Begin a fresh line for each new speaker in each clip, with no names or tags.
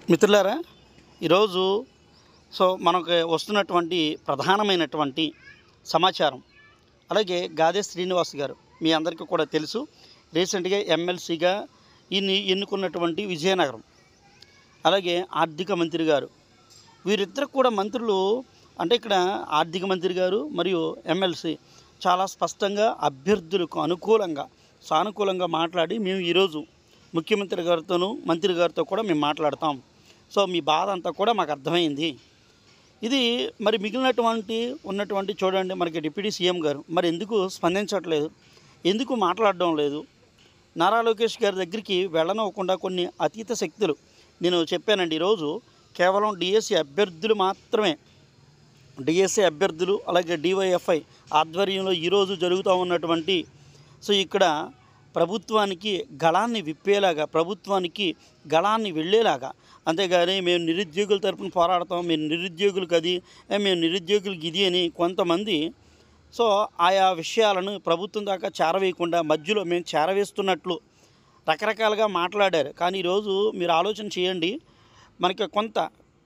మిత్రులారా, ఈరోజు మనకు వస్తున్నటువంటి ప్రధానమైనటువంటి సమాచారం, అలాగే గాదే శ్రీనివాస్ గారు మీ అందరికీ కూడా తెలుసు. రీసెంట్గా ఎమ్మెల్సీగా ఎన్నుకున్నటువంటి విజయనగరం, అలాగే ఆర్థిక మంత్రి గారు, వీరిద్దరు కూడా మంత్రులు. అంటే ఇక్కడ ఆర్థిక మంత్రి గారు మరియు ఎమ్మెల్సీ చాలా స్పష్టంగా అభ్యర్థులకు అనుకూలంగా సానుకూలంగా మాట్లాడి, మేము ఈరోజు ముఖ్యమంత్రి గారితోనూ మంత్రి గారితో కూడా మేము మాట్లాడతాం. మీ బాధ అంతా కూడా మాకు అర్థమైంది. ఇది మరి ఉన్నటువంటి చూడండి, మనకి డిప్యూటీ సీఎం గారు మరి ఎందుకు స్పందించట్లేదు, ఎందుకు మాట్లాడడం లేదు? నారా లోకేష్ గారి దగ్గరికి వెళ్ళనివ్వకుండా కొన్ని అతీత శక్తులు, నేను చెప్పానండి ఈరోజు కేవలం డిఎస్సి అభ్యర్థులు మాత్రమే, డిఎస్సి అభ్యర్థులు అలాగే డివైఎఫ్ఐ ఆధ్వర్యంలో ఈరోజు జరుగుతూ ఉన్నటువంటి ఇక్కడ ప్రభుత్వానికి గళాన్ని విప్పేలాగా, ప్రభుత్వానికి గళాన్ని వెళ్ళేలాగా, అంతేగాని మేము నిరుద్యోగుల తరపున పోరాడతాం, మేము నిరుద్యోగులకు అది, మేము నిరుద్యోగులకి ఇది అని కొంతమంది ఆయా విషయాలను ప్రభుత్వం దాకా చేరవేయకుండా మధ్యలో మేము చేరవేస్తున్నట్లు రకరకాలుగా మాట్లాడారు. కానీ ఈరోజు మీరు ఆలోచన చేయండి, మనకి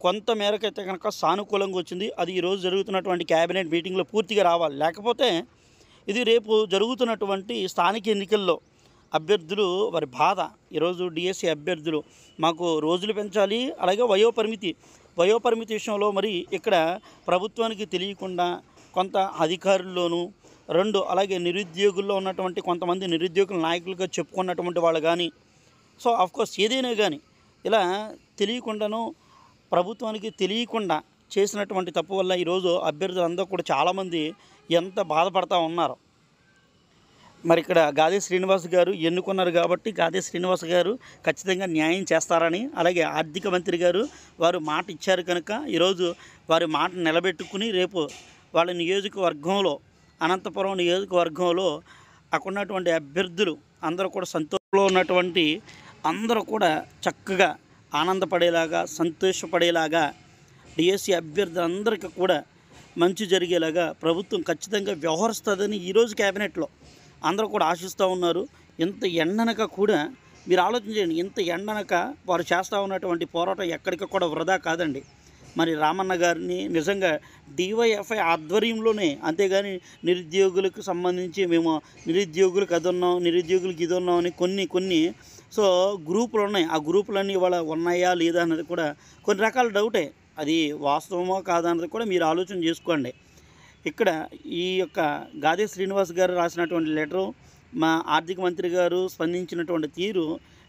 కొంత మేరకైతే కనుక సానుకూలంగా వచ్చింది. అది ఈరోజు జరుగుతున్నటువంటి క్యాబినెట్ మీటింగ్లో పూర్తిగా రావాలి. లేకపోతే ఇది రేపు జరుగుతున్నటువంటి స్థానిక ఎన్నికల్లో అభ్యర్థులు వారి బాధ. ఈరోజు డిఎస్సి అభ్యర్థులు మాకు రోజులు పెంచాలి, అలాగే వయోపరిమితి విషయంలో మరి ఇక్కడ ప్రభుత్వానికి తెలియకుండా కొంత అధికారుల్లోనూ అలాగే నిరుద్యోగుల్లో ఉన్నటువంటి కొంతమంది నిరుద్యోగుల నాయకులుగా చెప్పుకున్నటువంటి వాళ్ళు కానీ, ఆఫ్కోర్స్ ఏదైనా కానీ ఇలా తెలియకుండాను ప్రభుత్వానికి తెలియకుండా చేసినటువంటి తప్పు వల్ల ఈరోజు అభ్యర్థులందరూ కూడా చాలామంది ఎంత బాధపడతా ఉన్నారు. మరి ఇక్కడ గాదే శ్రీనివాస్ గారు ఎన్నుకున్నారు కాబట్టి గాదే శ్రీనివాస్ గారు ఖచ్చితంగా న్యాయం చేస్తారని, అలాగే ఆర్థిక మంత్రి గారు వారు మాట ఇచ్చారు కనుక ఈరోజు వారి మాట నిలబెట్టుకుని రేపు వాళ్ళ నియోజకవర్గంలో, అనంతపురం నియోజకవర్గంలో అక్కడ ఉన్నటువంటి అభ్యర్థులు అందరూ కూడా సంతోషంలో ఉన్నటువంటి అందరూ కూడా చక్కగా ఆనందపడేలాగా, సంతోషపడేలాగా, డిఎస్సి అభ్యర్థులందరికీ కూడా మంచి జరిగేలాగా ప్రభుత్వం ఖచ్చితంగా వ్యవహరిస్తుందని ఈరోజు క్యాబినెట్లో అందరూ కూడా ఆశిస్తూ ఉన్నారు. ఇంత ఎండనక కూడా మీరు ఆలోచించండి, ఇంత ఎండనక వారు చేస్తూ ఉన్నటువంటి పోరాటం ఎక్కడికి కూడా వృధా కాదండి. మరి రామన్న గారిని నిజంగా డివైఎఫ్ఐ ఆధ్వర్యంలోనే, అంతేగాని నిరుద్యోగులకు సంబంధించి మేము నిరుద్యోగులకు అది ఉన్నాం, నిరుద్యోగులకు ఇది ఉన్నాం అని కొన్ని గ్రూపులు ఉన్నాయి. ఆ గ్రూపులన్నీ ఇవాళ ఉన్నాయా లేదా అన్నది కూడా కొన్ని రకాల డౌటే. అది వాస్తవమో కాదన్నది కూడా మీరు ఆలోచన చేసుకోండి. ఇక్కడ ఈ యొక్క గాదే శ్రీనివాస్ గారు రాసినటువంటి లెటరు, మా ఆర్థిక మంత్రి గారు స్పందించినటువంటి తీరు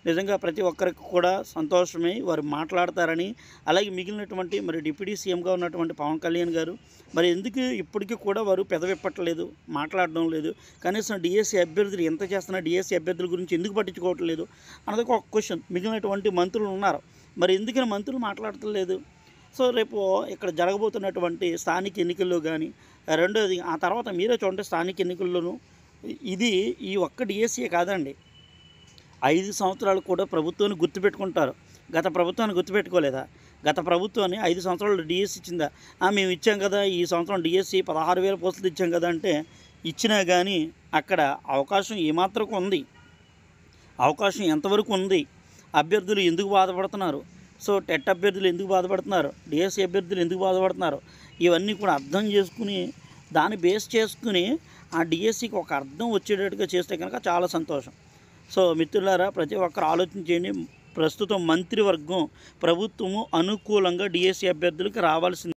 నిజంగా ప్రతి ఒక్కరికి కూడా సంతోషమే. వారు మాట్లాడతారని, అలాగే మిగిలినటువంటి మరి డిప్యూటీ సీఎంగా ఉన్నటువంటి పవన్ కళ్యాణ్ గారు మరి ఎందుకు ఇప్పటికీ కూడా వారు పెదవిప్పట్లేదు, మాట్లాడడం లేదు. కనీసం డిఎస్సి అభ్యర్థులు ఎంత చేస్తున్నా డిఎస్సి అభ్యర్థుల గురించి ఎందుకు పట్టించుకోవట్లేదు అన్నది ఒక క్వశ్చన్. మిగిలినటువంటి మంత్రులు ఉన్నారు, మరి ఎందుకని మంత్రులు మాట్లాడటలేదు? రేపు ఇక్కడ జరగబోతున్నటువంటి స్థానిక ఎన్నికల్లో కానీ, రెండోది ఆ తర్వాత మీరే చూడండి, స్థానిక ఎన్నికల్లోనూ ఈ ఒక్క డిఎస్సీయే కాదండి, 5 సంవత్సరాలు కూడా ప్రభుత్వాన్ని గుర్తుపెట్టుకుంటారు. గత ప్రభుత్వాన్ని గుర్తుపెట్టుకోలేదా? గత ప్రభుత్వాన్ని 5 సంవత్సరాలు డిఎస్సీ ఇచ్చిందా? మేము ఇచ్చాం కదా, ఈ సంవత్సరం డిఎస్సీ 16,000 పోస్టులు ఇచ్చాం కదా అంటే ఇచ్చినా కానీ అక్కడ అవకాశం ఏమాత్రం ఉంది, అవకాశం ఎంతవరకు ఉంది, అభ్యర్థులు ఎందుకు బాధపడుతున్నారు, టెట్ అభ్యర్థులు ఎందుకు బాధపడుతున్నారు, డిఎస్సి అభ్యర్థులు ఎందుకు బాధపడుతున్నారు, ఇవన్నీ కూడా అర్థం చేసుకుని దాన్ని బేస్ చేసుకుని ఆ డిఎస్సికి ఒక అర్థం వచ్చేటట్టుగా చేస్తే కనుక చాలా సంతోషం. మిత్రులారా, ప్రతి ఒక్కరు ఆలోచించండి. ప్రస్తుతం మంత్రివర్గం ప్రభుత్వము అనుకూలంగా డిఎస్సి అభ్యర్థులకు రావాల్సింది.